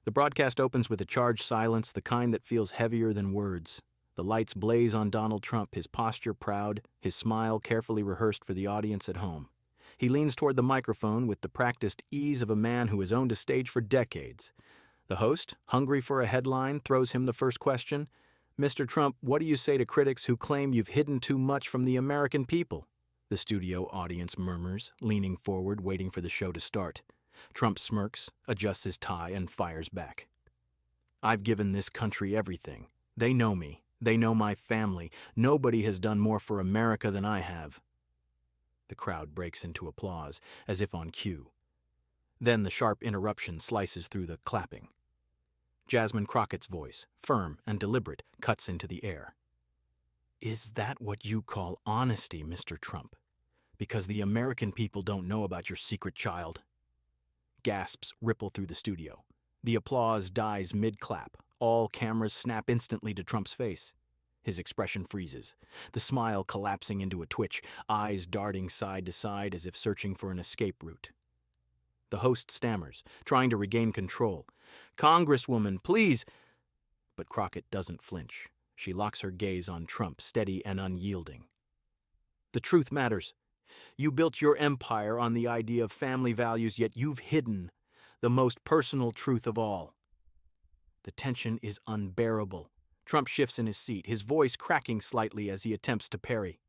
The broadcast opens with a charged silence, the kind that feels heavier than words. The lights blaze on Donald Trump, his posture proud, his smile carefully rehearsed for the audience at home. He leans toward the microphone with the practiced ease of a man who has owned a stage for decades. The host, hungry for a headline, throws him the first question. "Mr. Trump, what do you say to critics who claim you've hidden too much from the American people?" The studio audience murmurs, leaning forward, waiting for the show to start. Trump smirks, adjusts his tie, and fires back. "I've given this country everything. They know me. They know my family. Nobody has done more for America than I have." The crowd breaks into applause, as if on cue. Then the sharp interruption slices through the clapping. Jasmine Crockett's voice, firm and deliberate, cuts into the air. "Is that what you call honesty, Mr. Trump? Because the American people don't know about your secret child?" Gasps ripple through the studio. The applause dies mid-clap. All cameras snap instantly to Trump's face. His expression freezes, the smile collapsing into a twitch, eyes darting side to side as if searching for an escape route. The host stammers, trying to regain control. "Congresswoman, please!" But Crockett doesn't flinch. She locks her gaze on Trump, steady and unyielding. "The truth matters. You built your empire on the idea of family values, yet you've hidden the most personal truth of all." The tension is unbearable. Trump shifts in his seat, his voice cracking slightly as he attempts to parry.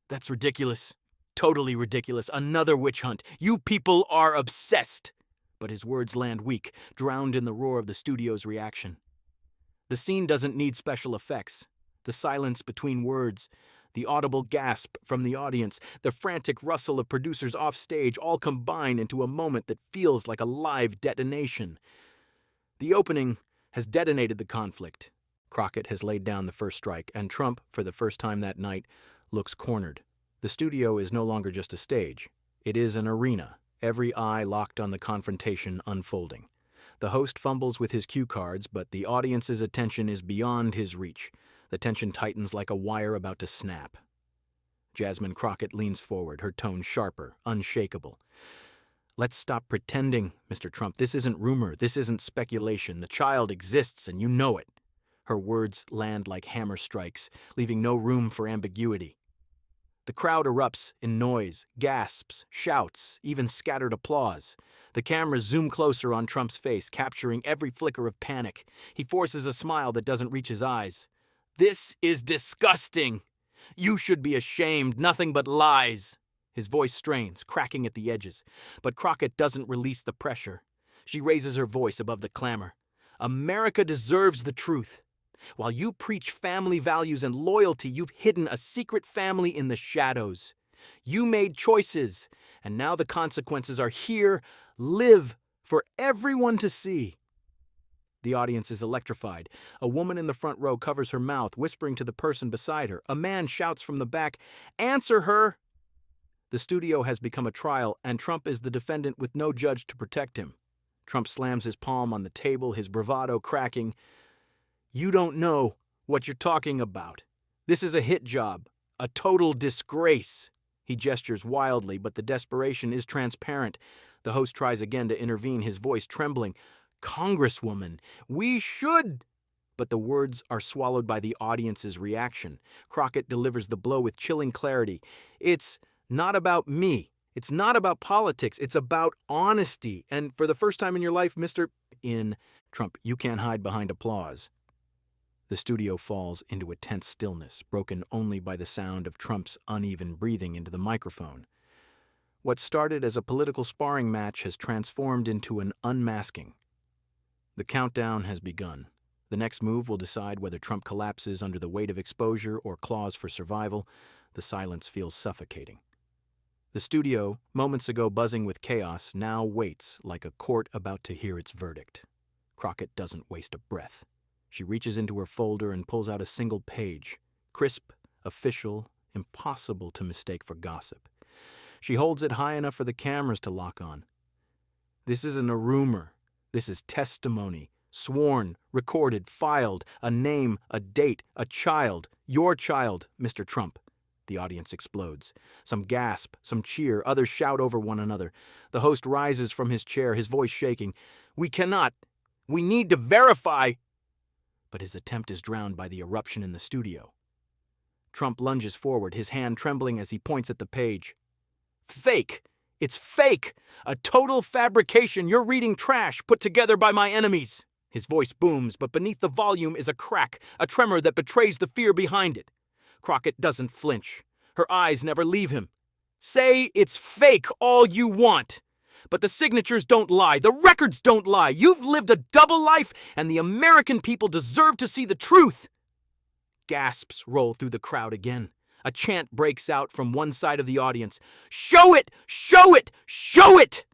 "That's ridiculous. Totally ridiculous. Another witch hunt. You people are obsessed." But his words land weak, drowned in the roar of the studio's reaction. The scene doesn't need special effects. The silence between words, the audible gasp from the audience, the frantic rustle of producers off stage all combine into a moment that feels like a live detonation. The opening has detonated the conflict. Crockett has laid down the first strike, and Trump, for the first time that night, looks cornered. The studio is no longer just a stage. It is an arena, every eye locked on the confrontation unfolding. The host fumbles with his cue cards, but the audience's attention is beyond his reach. The tension tightens like a wire about to snap. Jasmine Crockett leans forward, her tone sharper, unshakable. "Let's stop pretending, Mr. Trump. This isn't rumor. This isn't speculation. The child exists, and you know it." Her words land like hammer strikes, leaving no room for ambiguity. The crowd erupts in noise, gasps, shouts, even scattered applause. The cameras zoom closer on Trump's face, capturing every flicker of panic. He forces a smile that doesn't reach his eyes. "This is disgusting. You should be ashamed. Nothing but lies." His voice strains, cracking at the edges. But Crockett doesn't release the pressure. She raises her voice above the clamor. "America deserves the truth. While you preach family values and loyalty, you've hidden a secret family in the shadows. You made choices, and now the consequences are here. Live for everyone to see." The audience is electrified. A woman in the front row covers her mouth, whispering to the person beside her. A man shouts from the back, "Answer her!" The studio has become a trial, and Trump is the defendant with no judge to protect him. Trump slams his palm on the table, his bravado cracking. "You don't know what you're talking about. This is a hit job, a total disgrace." He gestures wildly, but the desperation is transparent. The host tries again to intervene, his voice trembling. "Congresswoman, we should—" But the words are swallowed by the audience's reaction. Crockett delivers the blow with chilling clarity. "It's not about me. It's not about politics. It's about honesty. And for the first time in your life, Mr. Trump, you can't hide behind applause." The studio falls into a tense stillness, broken only by the sound of Trump's uneven breathing into the microphone. What started as a political sparring match has transformed into an unmasking. The countdown has begun. The next move will decide whether Trump collapses under the weight of exposure or claws for survival. The silence feels suffocating. The studio, moments ago buzzing with chaos, now waits like a court about to hear its verdict. Crockett doesn't waste a breath. She reaches into her folder and pulls out a single page, crisp, official, impossible to mistake for gossip. She holds it high enough for the cameras to lock on. This isn't a rumor. This is testimony, sworn, recorded, filed, a name, a date, a child, your child, Mr. Trump. The audience explodes. Some gasp, some cheer, others shout over one another. The host rises from his chair, his voice shaking. We We need to verify. But his attempt is drowned by the eruption in the studio. Trump lunges forward, his hand trembling as he points at the page. Fake! It's fake! A total fabrication. You're reading trash put together by my enemies. His voice booms, but beneath the volume is a crack, a tremor that betrays the fear behind it. Crockett doesn't flinch. Her eyes never leave him. Say it's fake all you want. But the signatures don't lie. The records don't lie. You've lived a double life, and the American people deserve to see the truth. Gasps roll through the crowd again. A chant breaks out from one side of the audience. Show it! Show it! Show it!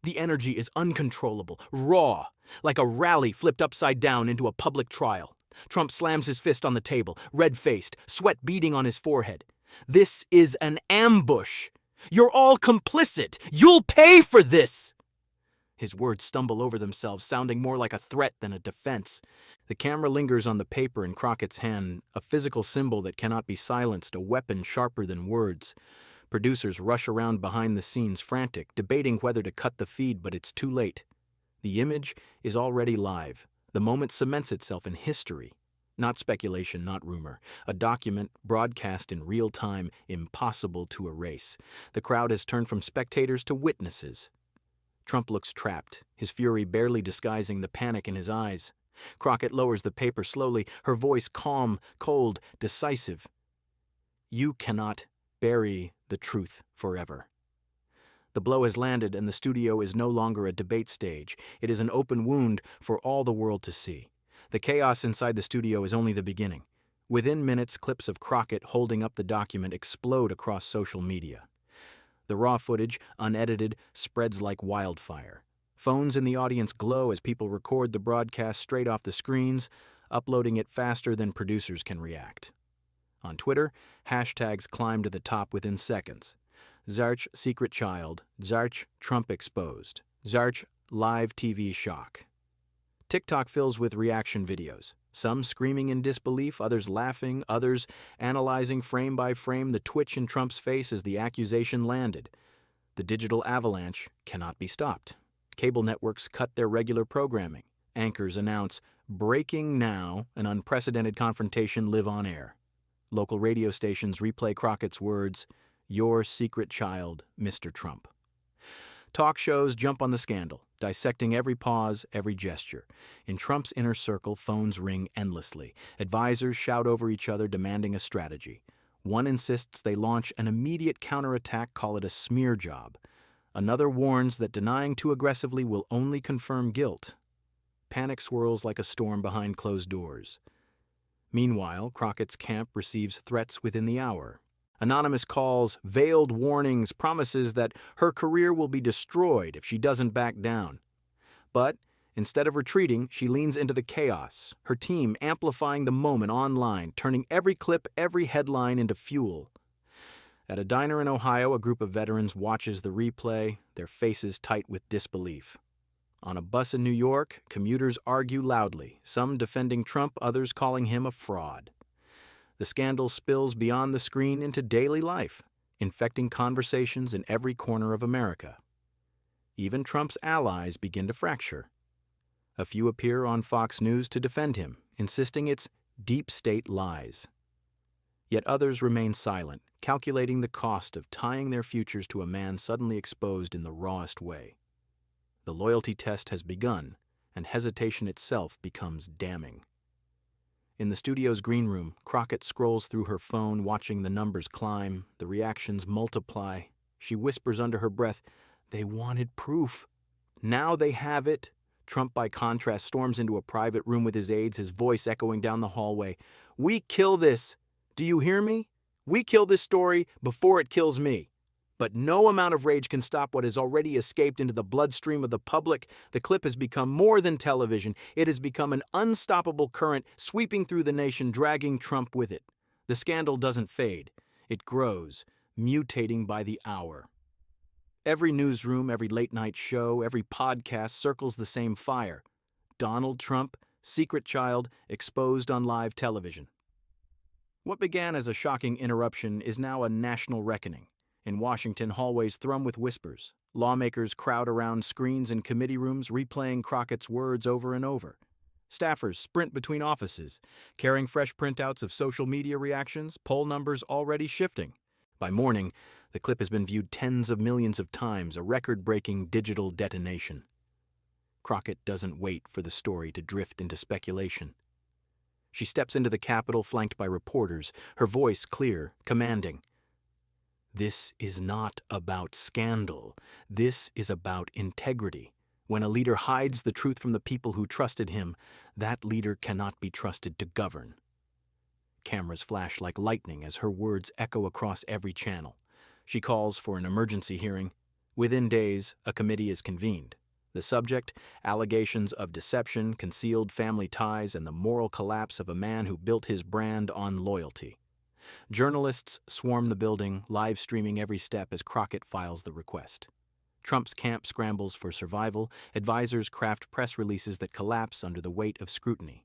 The energy is uncontrollable, raw, like a rally flipped upside down into a public trial. Trump slams his fist on the table, red-faced, sweat beading on his forehead. This is an ambush. You're all complicit. You'll pay for this. His words stumble over themselves, sounding more like a threat than a defense. The camera lingers on the paper in Crockett's hand, a physical symbol that cannot be silenced, a weapon sharper than words. Producers rush around behind the scenes, frantic, debating whether to cut the feed, but it's too late. The image is already live. The moment cements itself in history. Not speculation, not rumor. A document broadcast in real time, impossible to erase. The crowd has turned from spectators to witnesses. Trump looks trapped, his fury barely disguising the panic in his eyes. Crockett lowers the paper slowly, her voice calm, cold, decisive. You cannot bury the truth forever. The blow has landed, and the studio is no longer a debate stage. It is an open wound for all the world to see. The chaos inside the studio is only the beginning. Within minutes, clips of Crockett holding up the document explode across social media. The raw footage, unedited, spreads like wildfire. Phones in the audience glow as people record the broadcast straight off the screens, uploading it faster than producers can react. On Twitter, hashtags climb to the top within seconds. Zarch secret child, Zarch Trump exposed, Zarch live TV shock. TikTok fills with reaction videos, some screaming in disbelief, others laughing, others analyzing frame by frame the twitch in Trump's face as the accusation landed. The digital avalanche cannot be stopped. Cable networks cut their regular programming. Anchors announce, breaking now, an unprecedented confrontation live on air. Local radio stations replay Crockett's words, your secret child, Mr. Trump. Talk shows jump on the scandal, dissecting every pause, every gesture. In Trump's inner circle, phones ring endlessly. Advisors shout over each other, demanding a strategy. One insists they launch an immediate counterattack, call it a smear job. Another warns that denying too aggressively will only confirm guilt. Panic swirls like a storm behind closed doors. Meanwhile, Crockett's camp receives threats within the hour. Anonymous calls, veiled warnings, promises that her career will be destroyed if she doesn't back down. But instead of retreating, she leans into the chaos, her team amplifying the moment online, turning every clip, every headline into fuel. At a diner in Ohio, a group of veterans watches the replay, their faces tight with disbelief. On a bus in New York, commuters argue loudly, some defending Trump, others calling him a fraud. The scandal spills beyond the screen into daily life, infecting conversations in every corner of America. Even Trump's allies begin to fracture. A few appear on Fox News to defend him, insisting it's deep state lies. Yet others remain silent, calculating the cost of tying their futures to a man suddenly exposed in the rawest way. The loyalty test has begun, and hesitation itself becomes damning. In the studio's green room, Crockett scrolls through her phone, watching the numbers climb, the reactions multiply. She whispers under her breath, "They wanted proof. Now they have it." Trump, by contrast, storms into a private room with his aides, his voice echoing down the hallway. "We kill this. Do you hear me? We kill this story before it kills me." But no amount of rage can stop what has already escaped into the bloodstream of the public. The clip has become more than television. It has become an unstoppable current sweeping through the nation, dragging Trump with it. The scandal doesn't fade. It grows, mutating by the hour. Every newsroom, every late-night show, every podcast circles the same fire. Donald Trump, secret child, exposed on live television. What began as a shocking interruption is now a national reckoning. In Washington, hallways thrum with whispers. Lawmakers crowd around screens in committee rooms, replaying Crockett's words over and over. Staffers sprint between offices, carrying fresh printouts of social media reactions, poll numbers already shifting. By morning, the clip has been viewed tens of millions of times, a record-breaking digital detonation. Crockett doesn't wait for the story to drift into speculation. She steps into the Capitol flanked by reporters, her voice clear, commanding. This is not about scandal. This is about integrity. When a leader hides the truth from the people who trusted him, that leader cannot be trusted to govern. Cameras flash like lightning as her words echo across every channel. She calls for an emergency hearing. Within days, a committee is convened. The subject, allegations of deception, concealed family ties, and the moral collapse of a man who built his brand on loyalty. Journalists swarm the building, live streaming every step as Crockett files the request. Trump's camp scrambles for survival. Advisors craft press releases that collapse under the weight of scrutiny.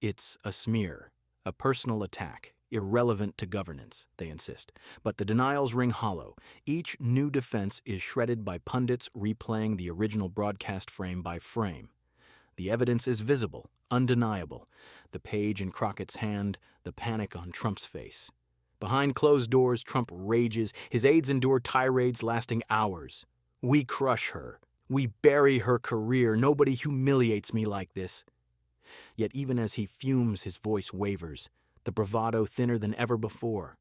It's a smear, a personal attack, irrelevant to governance, they insist. But the denials ring hollow. Each new defense is shredded by pundits replaying the original broadcast frame by frame. The evidence is visible, undeniable. The page in Crockett's hand, the panic on Trump's face. Behind closed doors, Trump rages. His aides endure tirades lasting hours. We crush her. We bury her career. Nobody humiliates me like this. Yet even as he fumes, his voice wavers, the bravado thinner than ever before.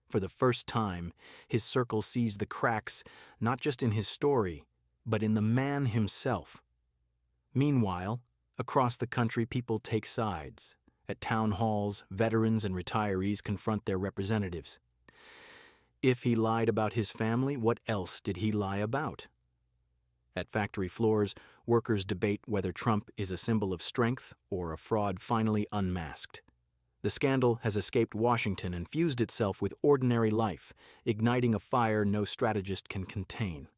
For the first time, his circle sees the cracks, not just in his story, but in the man himself. Meanwhile, across the country, people take sides. At town halls, veterans and retirees confront their representatives. If he lied about his family, what else did he lie about? At factory floors, workers debate whether Trump is a symbol of strength or a fraud finally unmasked. The scandal has escaped Washington and fused itself with ordinary life, igniting a fire no strategist can contain.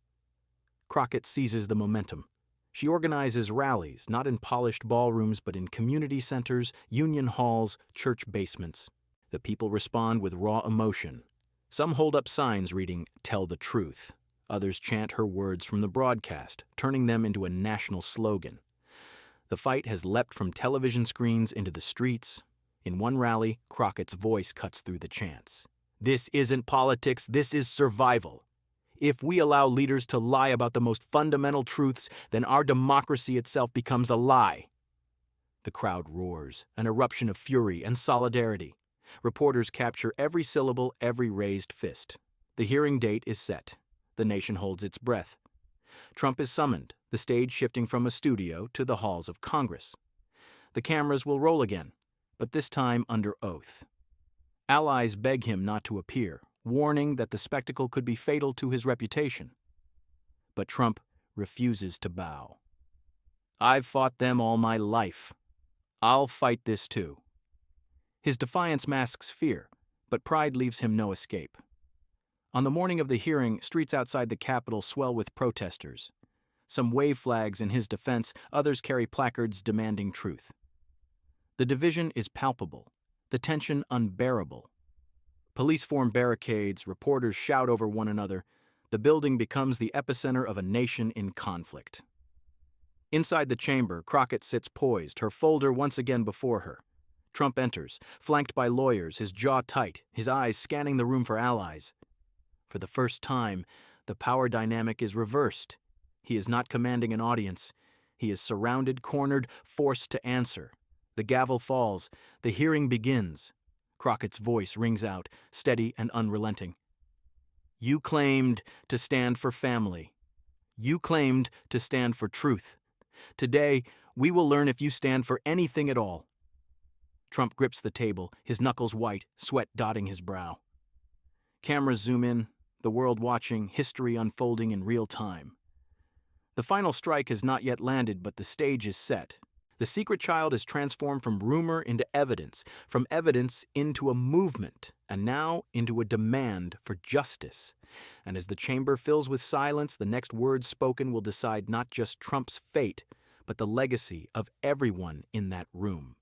Crockett seizes the momentum. She organizes rallies, not in polished ballrooms, but in community centers, union halls, church basements. The people respond with raw emotion. Some hold up signs reading, "Tell the truth." Others chant her words from the broadcast, turning them into a national slogan. The fight has leapt from television screens into the streets. In one rally, Crockett's voice cuts through the chants. This isn't politics, this is survival. If we allow leaders to lie about the most fundamental truths, then our democracy itself becomes a lie. The crowd roars, an eruption of fury and solidarity. Reporters capture every syllable, every raised fist. The hearing date is set. The nation holds its breath. Trump is summoned, the stage shifting from a studio to the halls of Congress. The cameras will roll again, but this time under oath. Allies beg him not to appear, warning that the spectacle could be fatal to his reputation. But Trump refuses to bow. I've fought them all my life. I'll fight this too. His defiance masks fear, but pride leaves him no escape. On the morning of the hearing, streets outside the Capitol swell with protesters. Some wave flags in his defense, others carry placards demanding truth. The division is palpable, the tension unbearable. Police form barricades, reporters shout over one another. The building becomes the epicenter of a nation in conflict. Inside the chamber, Crockett sits poised, her folder once again before her. Trump enters, flanked by lawyers, his jaw tight, his eyes scanning the room for allies. For the first time, the power dynamic is reversed. He is not commanding an audience. He is surrounded, cornered, forced to answer. The gavel falls. The hearing begins. Crockett's voice rings out, steady and unrelenting. You claimed to stand for family. You claimed to stand for truth. Today, we will learn if you stand for anything at all. Trump grips the table, his knuckles white, sweat dotting his brow. Cameras zoom in, the world watching, history unfolding in real time. The final strike has not yet landed, but the stage is set. The secret child is transformed from rumor into evidence, from evidence into a movement, and now into a demand for justice. And as the chamber fills with silence, the next words spoken will decide not just Trump's fate, but the legacy of everyone in that room.